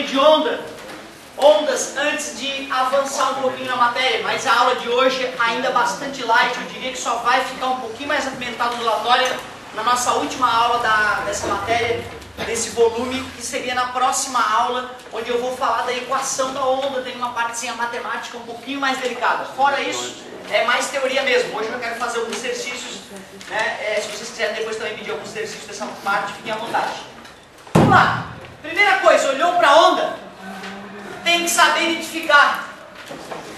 de ondas antes de avançar um pouquinho na matéria, mas a aula de hoje ainda bastante light, eu diria que só vai ficar um pouquinho mais apimentado ondulatória na nossa última aula dessa matéria, desse volume, que seria na próxima aula, onde eu vou falar da equação da onda, tem uma partezinha matemática um pouquinho mais delicada. Fora isso, é mais teoria mesmo. Hoje eu quero fazer alguns exercícios, né? Se vocês quiserem depois também pedir alguns exercícios dessa parte, fiquem à vontade. Vamos lá. Primeira coisa, olhou para a onda, tem que saber identificar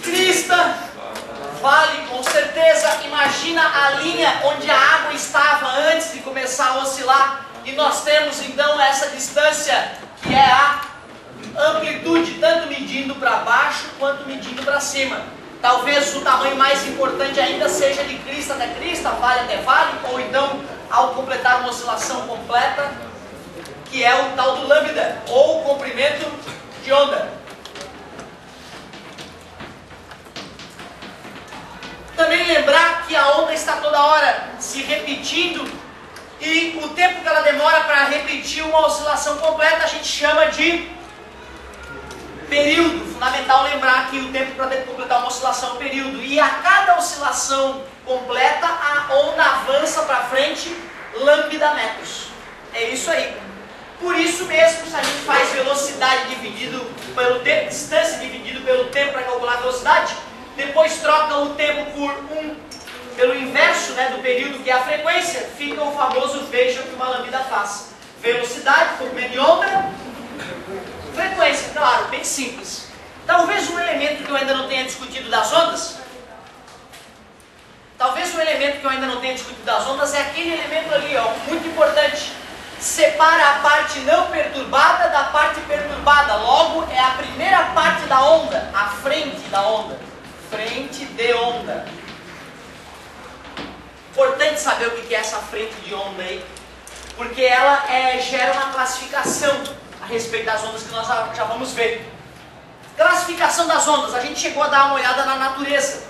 crista, vale, com certeza. Imagina a linha onde a água estava antes de começar a oscilar, e nós temos então essa distância que é a amplitude, tanto medindo para baixo quanto medindo para cima. Talvez o tamanho mais importante ainda seja de crista até crista, vale até vale, ou então ao completar uma oscilação completa, que é o tal do lambda, ou comprimento de onda. Também lembrar que a onda está toda hora se repetindo, e o tempo que ela demora para repetir uma oscilação completa a gente chama de período. Fundamental lembrar que o tempo para completar uma oscilação é um período, e a cada oscilação completa a onda avança para frente lambda metros. É isso aí. Por isso mesmo, se a gente faz velocidade dividido pelo tempo, distância dividido pelo tempo para calcular a velocidade, depois troca o tempo pelo inverso, né, do período, que é a frequência, fica o famoso veja que uma lambda faz. Velocidade, comprimento de onda, frequência, claro, bem simples. Talvez um elemento que eu ainda não tenha discutido das ondas, é aquele elemento ali, ó, muito importante. Separa a parte não perturbada da parte perturbada. Logo, é a primeira parte da onda, a frente da onda. Frente de onda. Importante saber o que é essa frente de onda aí, porque ela gera uma classificação a respeito das ondas que nós já vamos ver. Classificação das ondas, a gente chegou a dar uma olhada na natureza,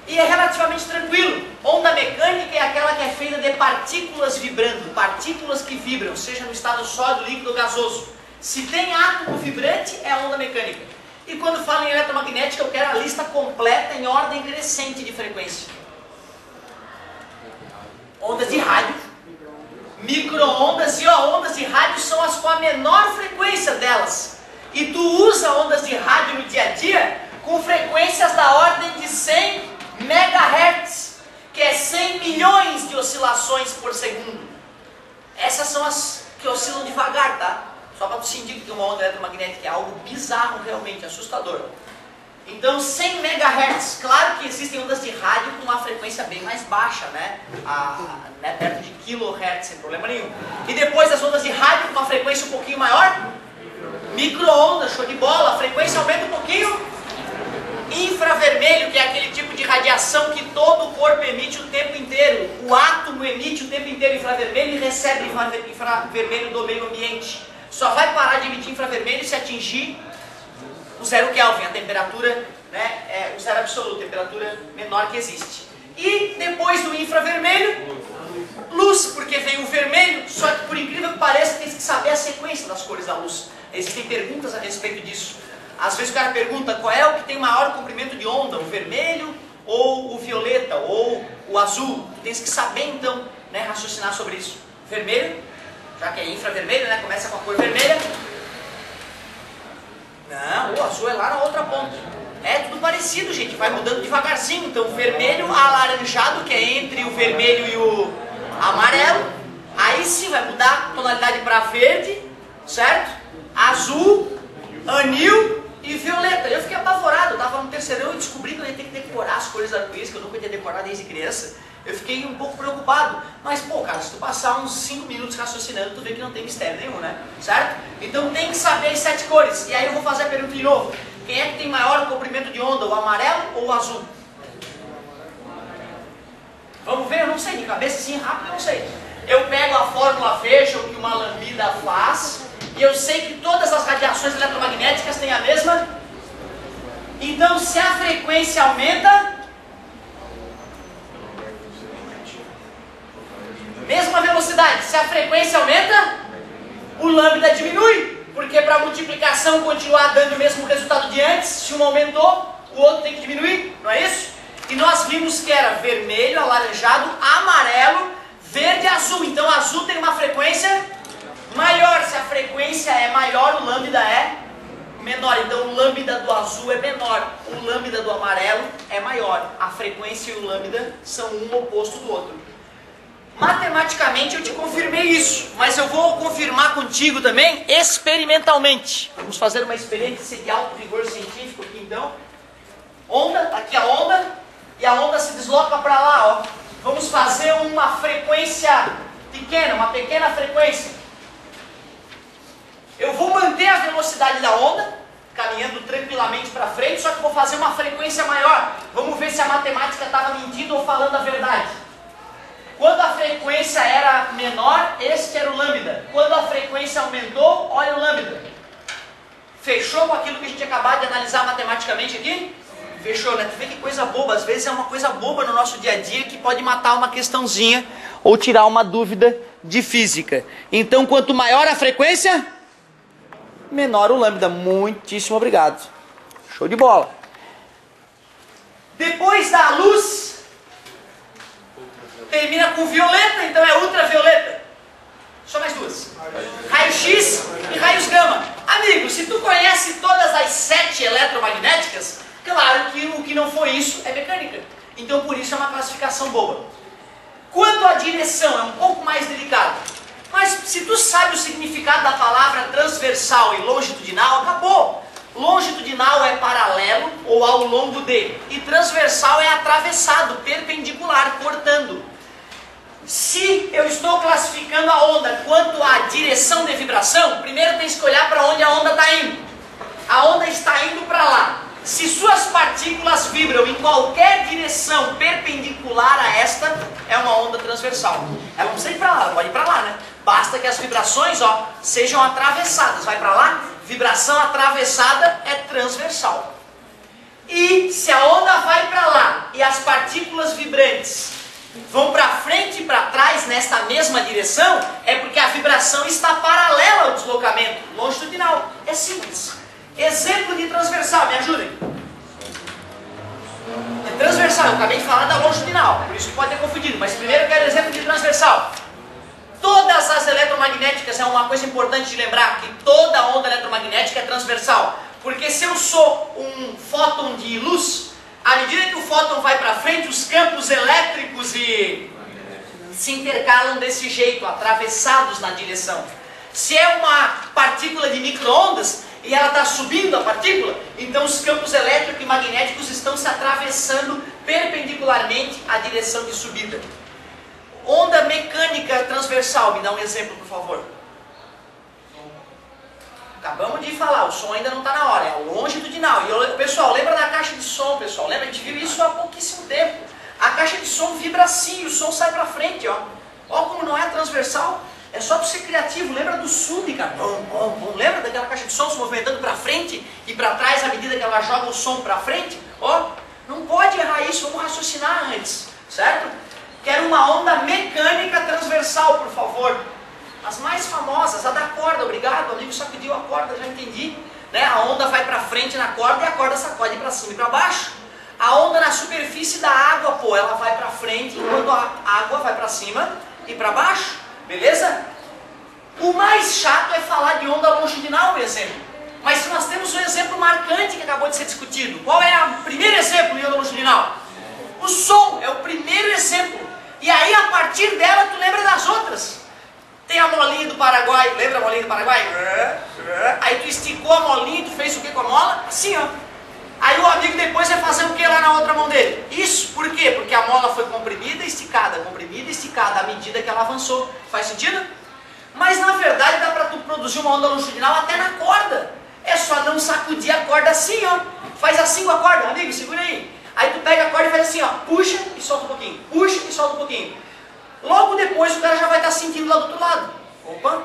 e é relativamente tranquilo. Onda mecânica é aquela que é feita de partículas vibrando, partículas que vibram, seja no estado sólido, líquido ou gasoso. Se tem átomo vibrante, é onda mecânica. E quando falo em eletromagnética, eu quero a lista completa em ordem crescente de frequência. Ondas de rádio, micro-ondas, e ondas de rádio são as com a menor frequência delas. E tu usa ondas de rádio no dia a dia com frequências da ordem de 100 MHz, que é 100 milhões de oscilações por segundo. Essas são as que oscilam devagar, tá? Só para tu sentir que uma onda eletromagnética é algo bizarro, realmente, assustador. Então 100 MHz, claro que existem ondas de rádio com uma frequência bem mais baixa, né? Perto de kHz, sem problema nenhum. E depois das ondas de rádio com uma frequência um pouquinho maior, micro-ondas, show de bola, a frequência aumenta um pouquinho. Infravermelho, que é aquele tipo de radiação que todo o corpo emite o tempo inteiro. O átomo emite o tempo inteiro infravermelho e recebe infravermelho do meio ambiente. Só vai parar de emitir infravermelho se atingir o 0 Kelvin, a temperatura, né, o zero absoluto, a temperatura menor que existe. E depois do infravermelho, luz, porque vem o vermelho, só que por incrível que pareça, tem que saber a sequência das cores da luz. Existem perguntas a respeito disso. Às vezes o cara pergunta qual é o que tem maior comprimento de onda, o vermelho ou o violeta ou o azul. Tu tens que saber então, né, raciocinar sobre isso. Vermelho, já que é infravermelho, né, começa com a cor vermelha. Não, o azul é lá na outra ponta. É tudo parecido, gente, vai mudando devagarzinho. Então vermelho alaranjado, que é entre o vermelho e o amarelo. Aí sim vai mudar a tonalidade para verde, certo? Azul, anil e violeta. Eu fiquei apavorado, eu estava no terceirão e descobri que eu ia ter que decorar as cores do arco-íris, que eu nunca tinha decorado desde criança. Eu fiquei um pouco preocupado. Mas, pô, cara, se tu passar uns 5 minutos raciocinando, tu vê que não tem mistério nenhum, né? Certo? Então tem que saber as 7 cores. E aí eu vou fazer a pergunta de novo. Quem é que tem maior comprimento de onda, o amarelo ou o azul? Vamos ver? Eu não sei, de cabeça assim, rápido eu não sei. Eu pego a fórmula, vejo o que uma lambda faz, e eu sei que todas as radiações eletromagnéticas têm a mesma. Então, se a frequência aumenta, mesma velocidade, se a frequência aumenta, o lambda diminui. Porque para a multiplicação continuar dando o mesmo resultado de antes, se um aumentou, o outro tem que diminuir, não é isso? E nós vimos que era vermelho, alaranjado, amarelo, verde e azul. Então azul tem uma frequência maior. Se a frequência é maior, o lambda é menor. Então o lambda do azul é menor, o lambda do amarelo é maior. A frequência e o lambda são um oposto do outro. Matematicamente eu te confirmei isso, mas eu vou confirmar contigo também experimentalmente. Vamos fazer uma experiência de alto rigor científico aqui então. Onda, tá aqui a onda, e a onda se desloca para lá, ó. Vamos fazer uma frequência pequena, uma pequena frequência. Eu vou manter a velocidade da onda, caminhando tranquilamente para frente, só que vou fazer uma frequência maior. Vamos ver se a matemática estava mentindo ou falando a verdade. Quando a frequência era menor, este era o lambda. Quando a frequência aumentou, olha o lambda. Fechou com aquilo que a gente acabou de analisar matematicamente aqui? Fechou, né? Tu vê que coisa boba. Às vezes é uma coisa boba no nosso dia a dia que pode matar uma questãozinha ou tirar uma dúvida de física. Então, quanto maior a frequência, menor o lambda. Muitíssimo obrigado. Show de bola. Depois da luz, termina com violeta, então é ultravioleta. Só mais duas. Raio-X e raios gama. Amigo, se tu conhece todas as 7 eletromagnéticas, claro que o que não foi isso é mecânica. Então por isso é uma classificação boa. Quanto à direção, é um pouco mais delicado. Mas se tu sabe o significado da palavra transversal e longitudinal, acabou. Longitudinal é paralelo ou ao longo de. E transversal é atravessado, perpendicular, cortando. Se eu estou classificando a onda quanto à direção de vibração, primeiro tem que olhar para onde a onda está indo. A onda está indo para lá. Se suas partículas vibram em qualquer direção perpendicular a esta, é uma onda transversal. Ela não precisa ir para lá, ela pode ir para lá, né? Basta que as vibrações, ó, sejam atravessadas. Vai para lá, vibração atravessada é transversal. E se a onda vai para lá e as partículas vibrantes vão para frente e para trás nesta mesma direção, é porque a vibração está paralela ao deslocamento longitudinal. É simples. Exemplo de transversal, me ajudem. É transversal, eu acabei de falar da longitudinal, por isso que pode ter confundido, mas primeiro eu quero exemplo de transversal. Todas as eletromagnéticas, é uma coisa importante de lembrar, que toda onda eletromagnética é transversal. Porque se eu sou um fóton de luz, à medida que o fóton vai para frente, os campos elétricos se intercalam desse jeito, atravessados na direção. Se é uma partícula de micro-ondas e ela está subindo a partícula, então os campos elétricos e magnéticos estão se atravessando perpendicularmente à direção de subida. Onda mecânica transversal, me dá um exemplo, por favor. Acabamos de falar, o som ainda não está na hora, é longitudinal. E pessoal, lembra da caixa de som, pessoal? Lembra? A gente viu isso há pouquíssimo tempo. A caixa de som vibra assim, o som sai para frente, ó. Ó como não é transversal. É só para ser criativo. Lembra do sub, cara? Lembra daquela caixa de som se movimentando para frente e para trás à medida que ela joga o som para frente? Ó, não pode errar isso, vamos raciocinar antes, certo? Quero uma onda mecânica transversal, por favor. As mais famosas, a da corda, obrigado, o amigo sacudiu a corda, já entendi. Né? A onda vai para frente na corda e a corda sacode para cima e para baixo. A onda na superfície da água, pô, ela vai para frente enquanto a água vai para cima e para baixo, beleza? O mais chato é falar de onda longitudinal, por exemplo. Mas nós temos um exemplo marcante que acabou de ser discutido. Qual é o primeiro exemplo de onda longitudinal? O som é o primeiro exemplo. E aí, a partir dela, tu lembra das outras. Tem a molinha do Paraguai, lembra a molinha do Paraguai? Aí tu esticou a molinha, tu fez o que com a mola? Assim, ó. Aí o amigo depois vai fazer o que lá na outra mão dele? Isso, por quê? Porque a mola foi comprimida e esticada, à medida que ela avançou. Faz sentido? Mas na verdade dá pra tu produzir uma onda longitudinal até na corda. É só não sacudir a corda assim, ó. Faz assim com a corda, amigo, segura aí. Aí tu pega a corda e faz assim, ó. Puxa e solta um pouquinho, puxa e solta um pouquinho. Logo depois o cara já vai estar sentindo lá do outro lado. Opa,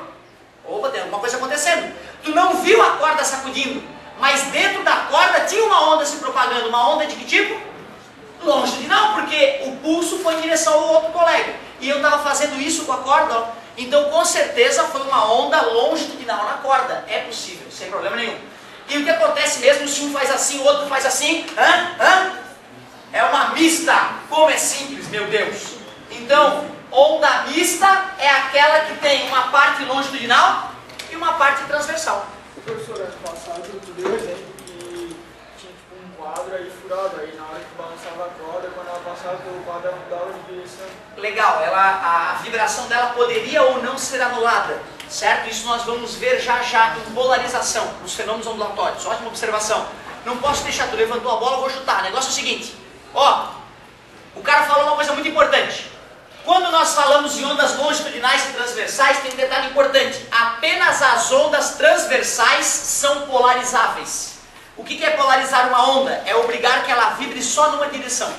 tem alguma coisa acontecendo. Tu não viu a corda sacudindo, mas dentro da corda tinha uma onda se propagando. Uma onda de que tipo? Longitudinal, porque o pulso foi em direção ao outro colega. E eu estava fazendo isso com a corda, ó. Então com certeza foi uma onda longitudinal na corda. É possível, sem problema nenhum. E o que acontece mesmo se um faz assim, o outro faz assim? É uma mista. Como é simples, meu Deus. Então, onda mista é aquela que tem uma parte longitudinal e uma parte transversal. Professor, ano passado eu dei um exemplo que tinha tipo um quadro aí furado, aí na hora que balançava a corda, quando ela passava pelo quadro ela mudava de direção. Legal, a vibração dela poderia ou não ser anulada, certo? Isso nós vamos ver já já em polarização, nos fenômenos ondulatórios. Ótima observação. Não posso deixar, tu levantou a bola, eu vou chutar. O negócio é o seguinte, ó, o cara falou uma coisa muito importante. Quando nós falamos em ondas longitudinais e transversais, tem um detalhe importante. Apenas as ondas transversais são polarizáveis. O que é polarizar uma onda? É obrigar que ela vibre só numa direção.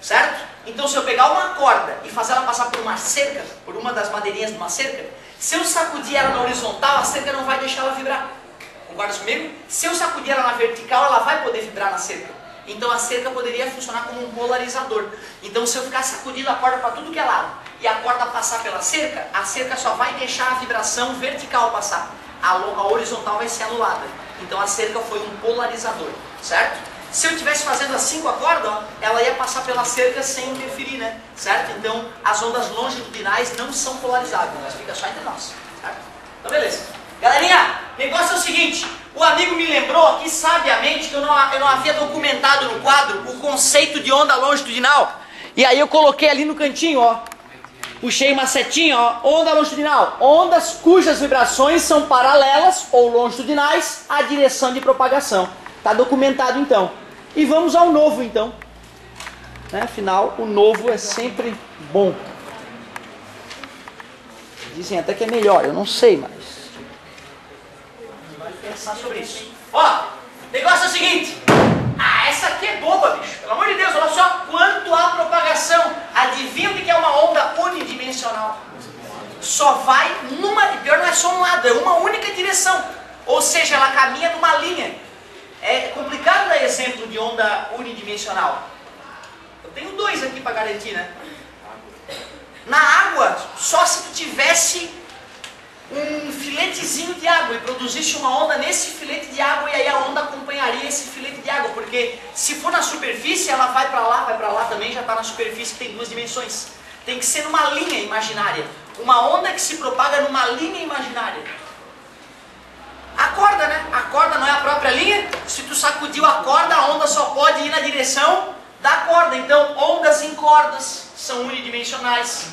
Certo? Então se eu pegar uma corda e fazer ela passar por uma cerca, por uma das madeirinhas de uma cerca, se eu sacudir ela na horizontal, a cerca não vai deixar ela vibrar. Concorda comigo? Se eu sacudir ela na vertical, ela vai poder vibrar na cerca. Então a cerca poderia funcionar como um polarizador. Então se eu ficar sacudindo a corda para tudo que é lado e a corda passar pela cerca, a cerca só vai deixar a vibração vertical passar. A horizontal vai ser anulada. Então a cerca foi um polarizador, certo? Se eu estivesse fazendo assim com a corda, ó, ela ia passar pela cerca sem interferir, né? Certo? Então as ondas longitudinais não são polarizáveis, mas fica só entre nós, certo? Então beleza. Galerinha, o negócio é o seguinte, o amigo me lembrou aqui sabiamente que eu não havia documentado no quadro o conceito de onda longitudinal. E aí eu coloquei ali no cantinho, ó. Puxei uma setinha, ó. Onda longitudinal. Ondas cujas vibrações são paralelas ou longitudinais à direção de propagação. Está documentado então. E vamos ao novo então. Né? Afinal, o novo é sempre bom. Dizem até que é melhor, eu não sei, mas... pensar sobre isso. Ó, o negócio é o seguinte. Ah, essa aqui é boba, bicho. Pelo amor de Deus, olha só quanto há propagação. Adivinha o que é uma onda unidimensional? Só vai numa, e pior não é só um lado, é uma única direção. Ou seja, ela caminha numa linha. É complicado dar exemplo de onda unidimensional. Eu tenho dois aqui para garantir, né? Na água, só se tu tivesse um filetezinho de água e produzisse uma onda nesse filete de água, e aí a onda acompanharia esse filete de água, porque se for na superfície, ela vai para lá também, já está na superfície, que tem duas dimensões. Tem que ser numa linha imaginária, uma onda que se propaga numa linha imaginária. A corda, né? A corda não é a própria linha? Se tu sacudiu a corda, a onda só pode ir na direção da corda. Então, ondas em cordas são unidimensionais.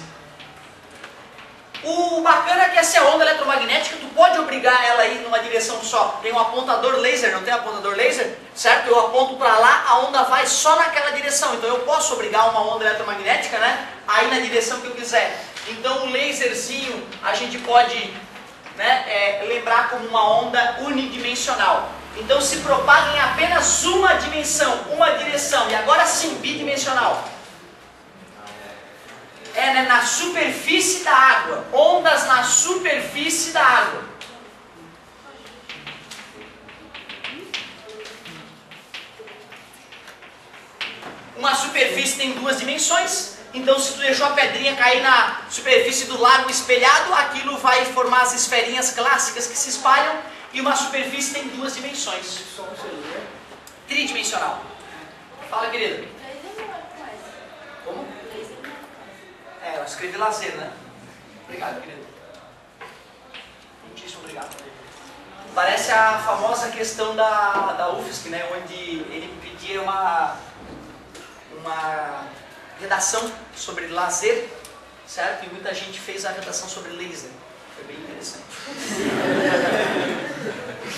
O bacana é que essa onda eletromagnética, tu pode obrigar ela a ir numa direção só. Tem um apontador laser, não tem apontador laser? Certo? Eu aponto para lá, a onda vai só naquela direção. Então eu posso obrigar uma onda eletromagnética, né, a ir na direção que eu quiser. Então o laserzinho a gente pode, né, lembrar como uma onda unidimensional. Então se propaga em apenas uma dimensão, uma direção. E agora sim, bidimensional. Né, na superfície da água. Ondas na superfície da água. Uma superfície tem duas dimensões. Então se tu deixou a pedrinha cair na superfície do lago espelhado, aquilo vai formar as esferinhas clássicas que se espalham. E uma superfície tem duas dimensões. Tridimensional. Fala, querida. Como? Eu escrevi lazer, né? Obrigado, querido. Muitíssimo obrigado. Parece a famosa questão da UFSC, né? Onde ele pedia uma redação sobre lazer, certo? E muita gente fez a redação sobre laser. Foi bem interessante.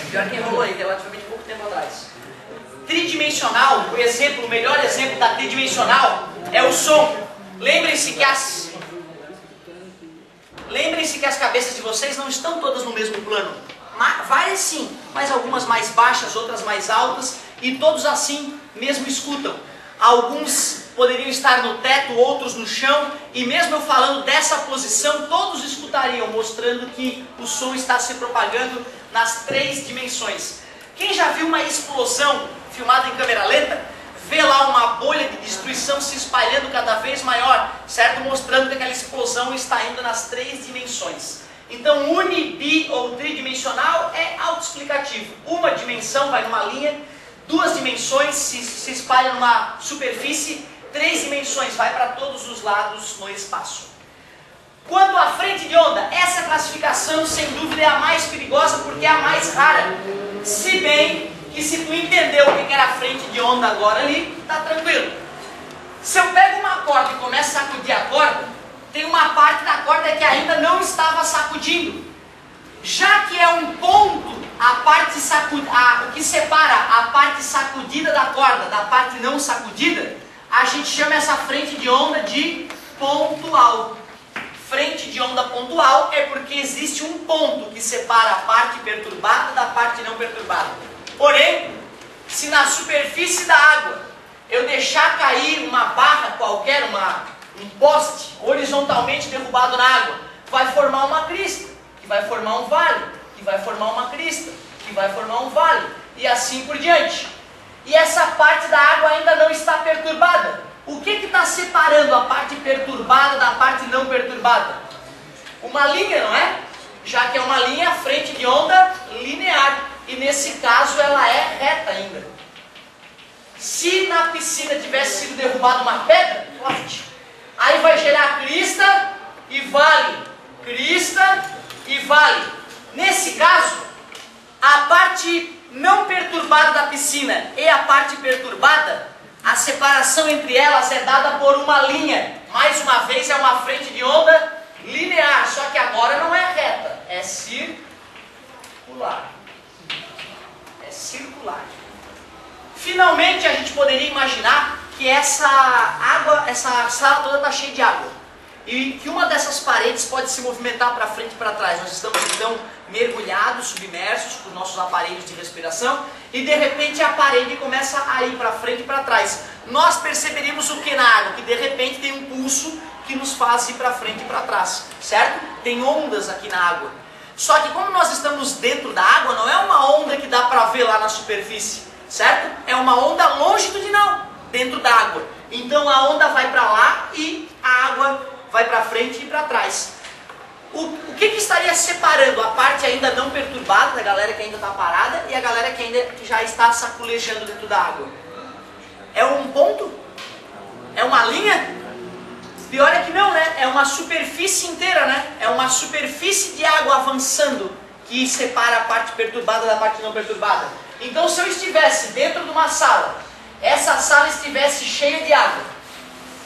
É pior que rolou aí, relativamente pouco tempo atrás. Tridimensional, o melhor exemplo da tridimensional é o som. Lembrem-se que as cabeças de vocês não estão todas no mesmo plano. Várias sim, mas algumas mais baixas, outras mais altas, e todos assim mesmo escutam. Alguns poderiam estar no teto, outros no chão, e mesmo eu falando dessa posição, todos escutariam, mostrando que o som está se propagando nas três dimensões. Quem já viu uma explosão filmada em câmera lenta, vê lá uma bolha de destruição se espalhando cada vez maior, certo? Mostrando que aquela explosão está indo nas 3 dimensões. Então, uni, bi ou tridimensional é autoexplicativo. Uma dimensão vai numa linha, 2 dimensões se espalham numa superfície, 3 dimensões vai para todos os lados no espaço. Quanto à frente de onda, essa classificação sem dúvida é a mais perigosa porque é a mais rara. Se bem que se tu entendeu o que era a frente de onda agora ali, tá tranquilo. Se eu pego uma corda e começo a sacudir a corda, tem uma parte da corda que ainda não estava sacudindo. Já que é um ponto, o que separa a parte sacudida da corda da parte não sacudida, a gente chama essa frente de onda de pontual. Frente de onda pontual é porque existe um ponto que separa a parte perturbada da parte não perturbada. Porém, se na superfície da água eu deixar cair uma barra qualquer, um poste horizontalmente derrubado na água, vai formar uma crista, que vai formar um vale, que vai formar uma crista, que vai formar um vale, e assim por diante. E essa parte da água ainda não está perturbada. O que está separando a parte perturbada da parte não perturbada? Uma linha, não é? Já que é uma linha, a frente de onda linear. E nesse caso ela é reta ainda. Se na piscina tivesse sido derrubada uma pedra, aí vai gerar crista e vale. Crista e vale. Nesse caso, a parte não perturbada da piscina e a parte perturbada, a separação entre elas é dada por uma linha. Mais uma vez é uma frente de onda linear, só que agora não é reta, é circular. É circular. Finalmente a gente poderia imaginar que essa sala toda está cheia de água. E que uma dessas paredes pode se movimentar para frente e para trás. Nós estamos então mergulhados, submersos por nossos aparelhos de respiração e de repente a parede começa a ir para frente e para trás. Nós perceberíamos o que na água? Que de repente tem um pulso que nos faz ir para frente e para trás, certo? Tem ondas aqui na água. Só que como nós estamos dentro da água, não é uma onda que dá para ver lá na superfície, certo? É uma onda longitudinal dentro da água. Então a onda vai para lá e a água vai para frente e para trás. O que estaria separando a parte ainda não perturbada, da galera que ainda está parada, e a galera que já está saculejando dentro da água? É um ponto? É uma linha? Pior é que não, né? É uma superfície inteira, né? É uma superfície de água avançando que separa a parte perturbada da parte não perturbada. Então se eu estivesse dentro de uma sala, essa sala estivesse cheia de água,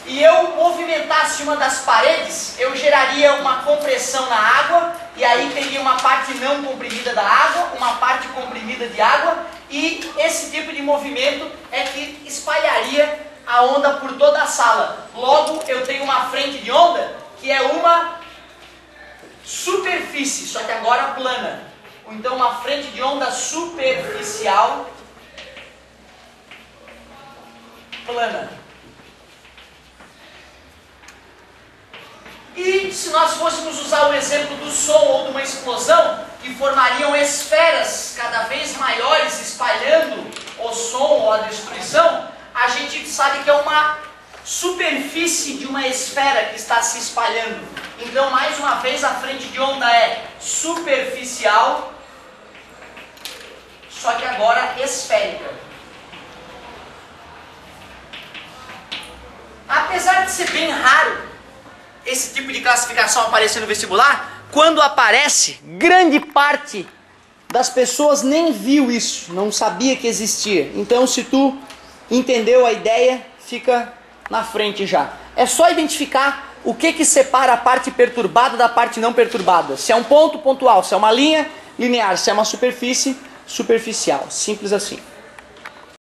e eu movimentasse uma das paredes, eu geraria uma compressão na água, e aí teria uma parte não comprimida da água, uma parte comprimida de água, e esse tipo de movimento é que espalharia a onda por toda a sala. Logo, eu tenho uma frente de onda que é uma superfície, só que agora plana. Então, uma frente de onda superficial plana. E se nós fôssemos usar o exemplo do som ou de uma explosão, que formariam esferas cada vez maiores espalhando o som ou a destruição, a gente sabe que é uma superfície de uma esfera que está se espalhando. Então, mais uma vez, a frente de onda é superficial, só que agora esférica. Apesar de ser bem raro esse tipo de classificação aparecer no vestibular, quando aparece, grande parte das pessoas nem viu isso, não sabia que existia. Então, se tu entendeu a ideia, fica na frente já. É só identificar o que separa a parte perturbada da parte não perturbada. Se é um ponto, pontual. Se é uma linha, linear. Se é uma superfície, superficial. Simples assim.